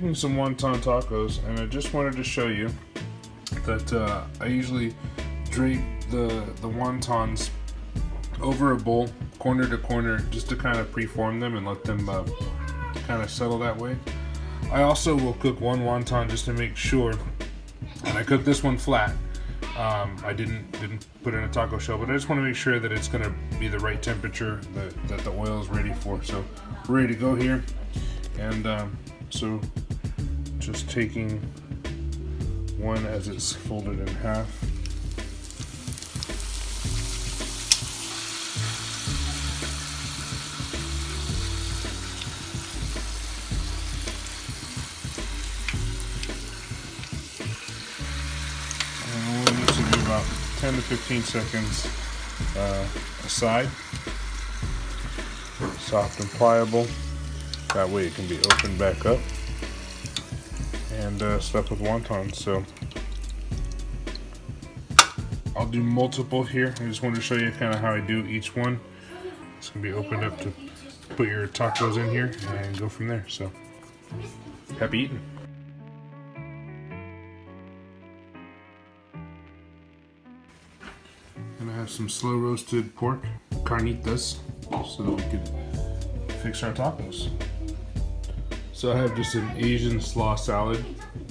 making some wonton tacos, and I just wanted to show you that I usually drape the wontons over a bowl, corner to corner, just to kind of preform them and let them kind of settle that way. I also will cook one wonton just to make sure, and I cooked this one flat. I didn't put in a taco shell, but I just want to make sure that it's going to be the right temperature that the oil is ready for. So we're ready to go here, and so just taking one as it's folded in half. About 10 to 15 seconds aside. Soft and pliable. That way it can be opened back up and stuffed with wontons. So I'll do multiple here. I just wanted to show you kind of how I do each one. It's going to be opened up to put your tacos in here and go from there. So happy eating. And I have some slow roasted pork, Carnitas, so that we could fix our tacos. So I have just an Asian slaw salad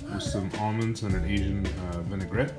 with some almonds and an Asian vinaigrette.